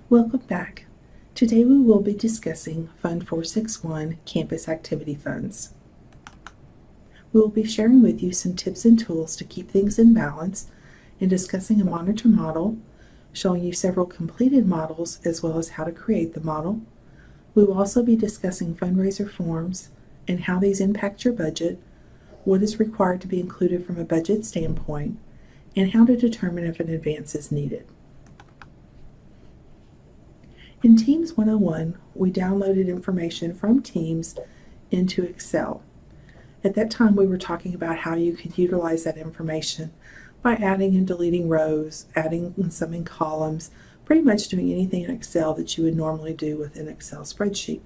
Welcome back. Today we will be discussing Fund 461 Campus Activity Funds. We will be sharing with you some tips and tools to keep things in balance and discussing a monitor model, showing you several completed models as well as how to create the model. We will also be discussing fundraiser forms and how these impact your budget, what is required to be included from a budget standpoint, and how to determine if an advance is needed. In Teams 101, we downloaded information from Teams into Excel. At that time, we were talking about how you could utilize that information by adding and deleting rows, adding and summing columns, pretty much doing anything in Excel that you would normally do with an Excel spreadsheet.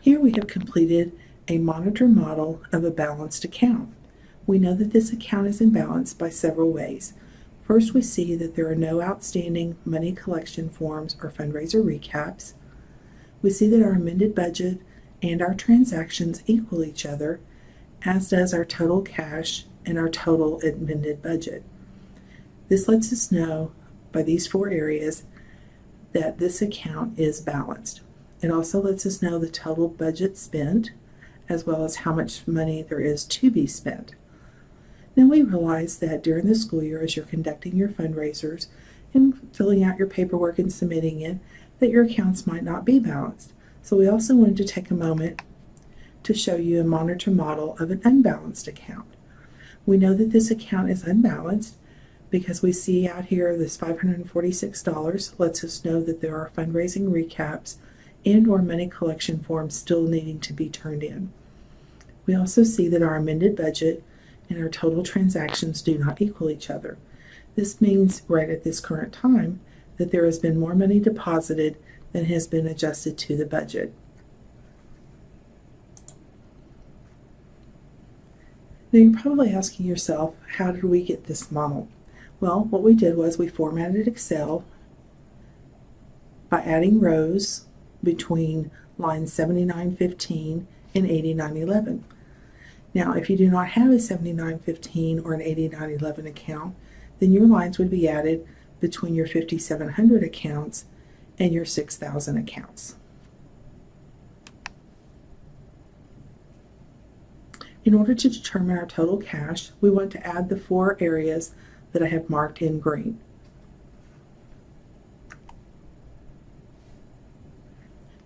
Here we have completed a monitor model of a balanced account. We know that this account is in balance by several ways. First, we see that there are no outstanding money collection forms or fundraiser recaps. We see that our amended budget and our transactions equal each other, as does our total cash and our total amended budget. This lets us know by these four areas that this account is balanced. It also lets us know the total budget spent, as well as how much money there is to be spent. Now we realize that during the school year, as you're conducting your fundraisers and filling out your paperwork and submitting it, that your accounts might not be balanced. So we also wanted to take a moment to show you a monitor model of an unbalanced account. We know that this account is unbalanced because we see out here this $546 lets us know that there are fundraising recaps and or money collection forms still needing to be turned in. We also see that our amended budget and our total transactions do not equal each other. This means right at this current time that there has been more money deposited than has been adjusted to the budget. Now you're probably asking yourself, how did we get this model? Well, what we did was we formatted Excel by adding rows between lines 7915 and 8911. Now, if you do not have a 7915 or an 8911 account, then your lines would be added between your 5700 accounts and your 6000 accounts. In order to determine our total cash, we want to add the four areas that I have marked in green.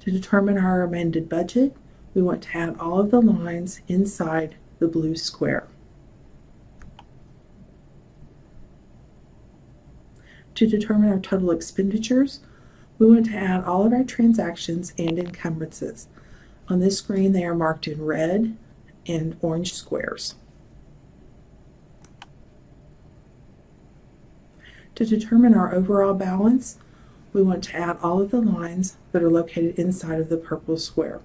To determine our amended budget, we want to add all of the lines inside the blue square. To determine our total expenditures, we want to add all of our transactions and encumbrances. On this screen, they are marked in red and orange squares. To determine our overall balance, we want to add all of the lines that are located inside of the purple square.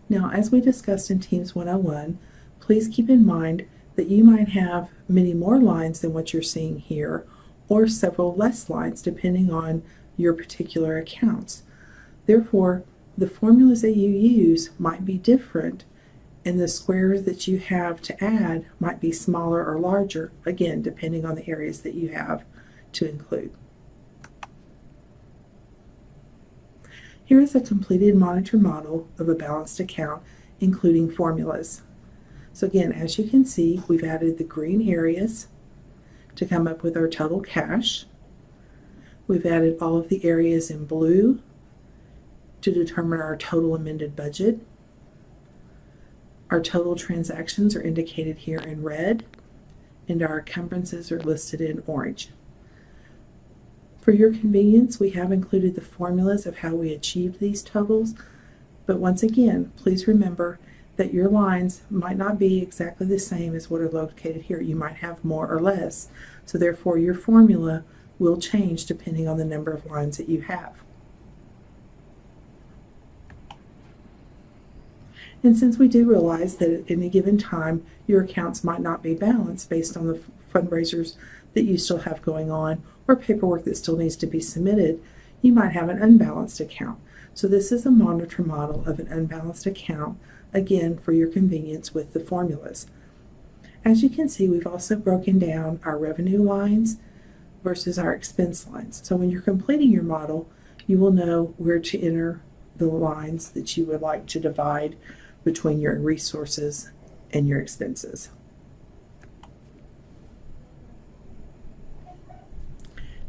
Now, as we discussed in Teams 101, please keep in mind that you might have many more lines than what you're seeing here, or several less lines depending on your particular accounts. Therefore, the formulas that you use might be different, and the squares that you have to add might be smaller or larger, again, depending on the areas that you have to include. Here is a completed monitor model of a balanced account, including formulas. So again, as you can see, we've added the green areas to come up with our total cash. We've added all of the areas in blue to determine our total amended budget. Our total transactions are indicated here in red, and our encumbrances are listed in orange. For your convenience, we have included the formulas of how we achieved these totals, but once again, please remember that your lines might not be exactly the same as what are located here. You might have more or less, so therefore your formula will change depending on the number of lines that you have. And since we do realize that at any given time your accounts might not be balanced based on the fundraisers that you still have going on or paperwork that still needs to be submitted, you might have an unbalanced account. So this is a monitor model of an unbalanced account, again for your convenience with the formulas. As you can see, we've also broken down our revenue lines versus our expense lines. So when you're completing your model, you will know where to enter the lines that you would like to divide between your resources and your expenses.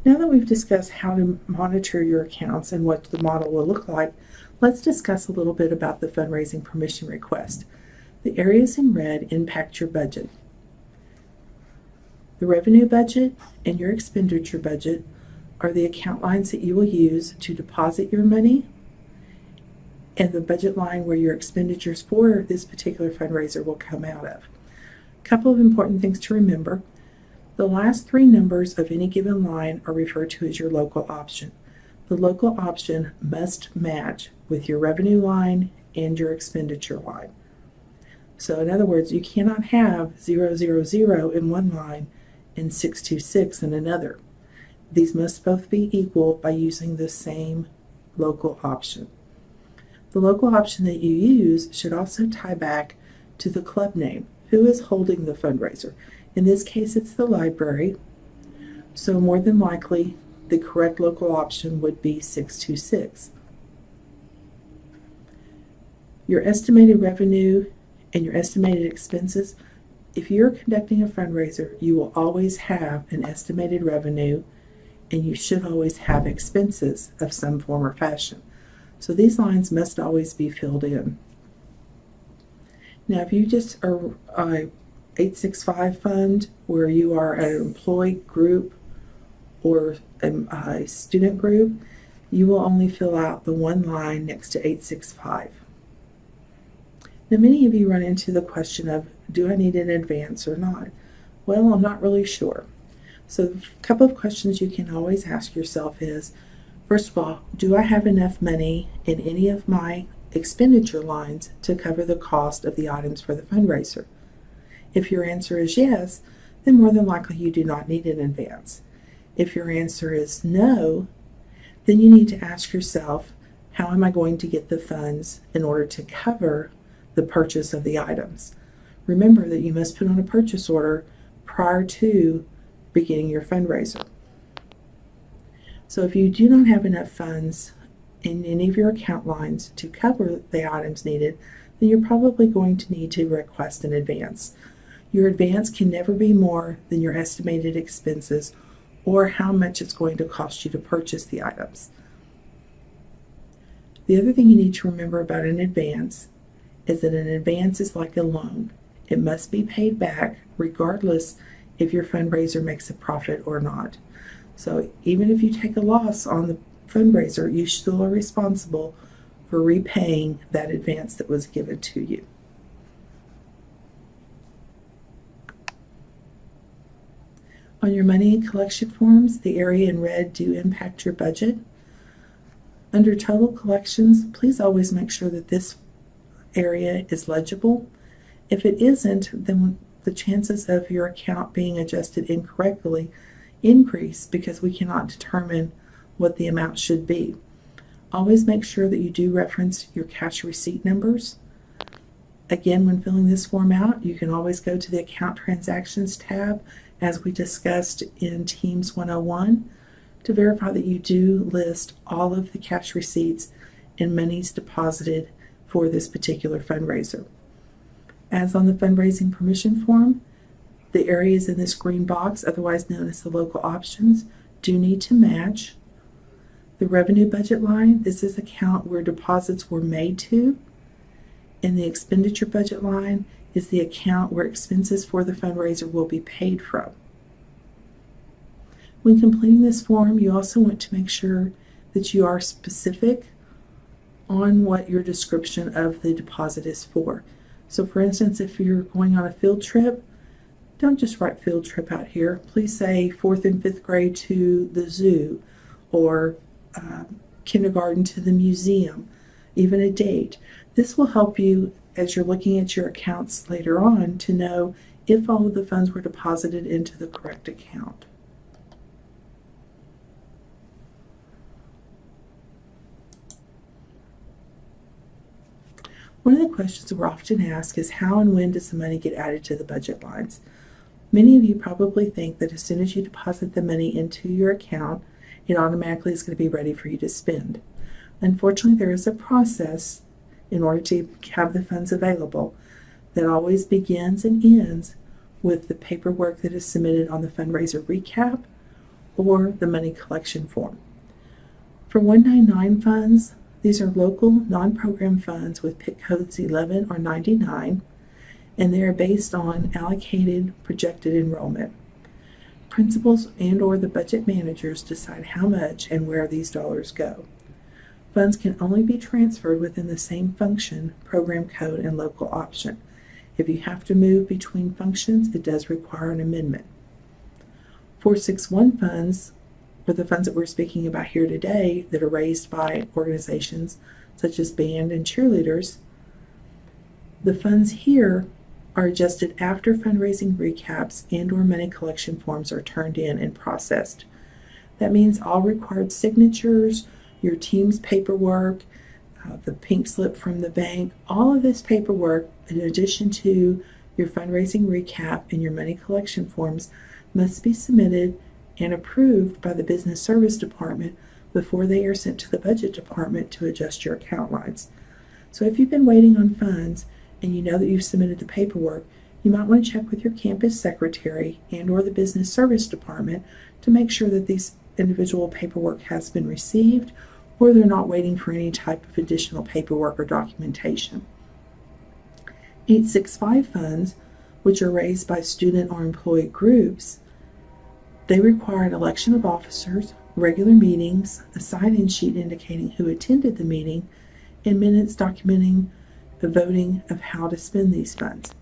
Now that we've discussed how to monitor your accounts and what the model will look like, let's discuss a little bit about the fundraising permission request. The areas in red impact your budget. The revenue budget and your expenditure budget are the account lines that you will use to deposit your money, and the budget line where your expenditures for this particular fundraiser will come out of. A couple of important things to remember. The last three numbers of any given line are referred to as your local option. The local option must match with your revenue line and your expenditure line. So in other words, you cannot have 000 in one line and 626 in another. These must both be equal by using the same local option. The local option that you use should also tie back to the club name. Who is holding the fundraiser? In this case, it's the library. So more than likely, the correct local option would be 626. Your estimated revenue and your estimated expenses, if you're conducting a fundraiser, you will always have an estimated revenue and you should always have expenses of some form or fashion. So these lines must always be filled in. Now, if you just are a 865 fund where you are an employee group or a student group, you will only fill out the one line next to 865. Now, many of you run into the question of, do I need an advance or not? Well, I'm not really sure. So a couple of questions you can always ask yourself is, first of all, do I have enough money in any of my expenditure lines to cover the cost of the items for the fundraiser? If your answer is yes, then more than likely you do not need an advance. If your answer is no, then you need to ask yourself, how am I going to get the funds in order to cover the purchase of the items? Remember that you must put on a purchase order prior to beginning your fundraiser. So if you do not have enough funds in any of your account lines to cover the items needed, then you're probably going to need to request an advance. Your advance can never be more than your estimated expenses or how much it's going to cost you to purchase the items. The other thing you need to remember about an advance is that an advance is like a loan. It must be paid back regardless if your fundraiser makes a profit or not. So even if you take a loss on the fundraiser, you still are responsible for repaying that advance that was given to you. On your money collection forms, the area in red do impact your budget. Under total collections, please always make sure that this area is legible. If it isn't, then the chances of your account being adjusted incorrectly increase because we cannot determine what the amount should be. Always make sure that you do reference your cash receipt numbers. Again, when filling this form out, you can always go to the Account Transactions tab, as we discussed in Teams 101, to verify that you do list all of the cash receipts and monies deposited for this particular fundraiser. As on the fundraising permission form, the areas in this green box, otherwise known as the local options, do need to match. The revenue budget line, this is the account where deposits were made to, and the expenditure budget line is the account where expenses for the fundraiser will be paid from. When completing this form, you also want to make sure that you are specific on what your description of the deposit is for. So for instance, if you're going on a field trip, don't just write field trip out here. Please say 4th and 5th grade to the zoo, or kindergarten to the museum, even a date. This will help you as you're looking at your accounts later on to know if all of the funds were deposited into the correct account. One of the questions we're often asked is, how and when does the money get added to the budget lines? Many of you probably think that as soon as you deposit the money into your account it automatically is going to be ready for you to spend. Unfortunately, there is a process in order to have the funds available that always begins and ends with the paperwork that is submitted on the fundraiser recap or the money collection form. For 199 funds, these are local non-program funds with PIC codes 11 or 99, and they are based on allocated projected enrollment. Principals and or the budget managers decide how much and where these dollars go. Funds can only be transferred within the same function, program code, and local option. If you have to move between functions, it does require an amendment. 461 funds, or the funds that we're speaking about here today that are raised by organizations such as band and cheerleaders, the funds here are adjusted after fundraising recaps and or money collection forms are turned in and processed. That means all required signatures, your team's paperwork, the pink slip from the bank, all of this paperwork, in addition to your fundraising recap and your money collection forms, must be submitted and approved by the Business Service Department before they are sent to the Budget Department to adjust your account lines. So if you've been waiting on funds and you know that you've submitted the paperwork, you might want to check with your campus secretary and or the Business Service Department to make sure that these individual paperwork has been received or they're not waiting for any type of additional paperwork or documentation. 865 funds, which are raised by student or employee groups, they require an election of officers, regular meetings, a sign-in sheet indicating who attended the meeting, and minutes documenting the voting of how to spend these funds.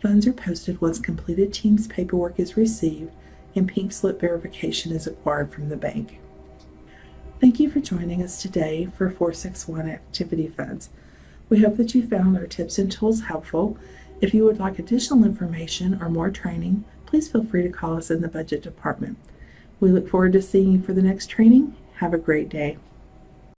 Funds are posted once completed team's paperwork is received and pink slip verification is acquired from the bank. Thank you for joining us today for 461 Activity Funds. We hope that you found our tips and tools helpful. If you would like additional information or more training, please feel free to call us in the Budget Department. We look forward to seeing you for the next training. Have a great day.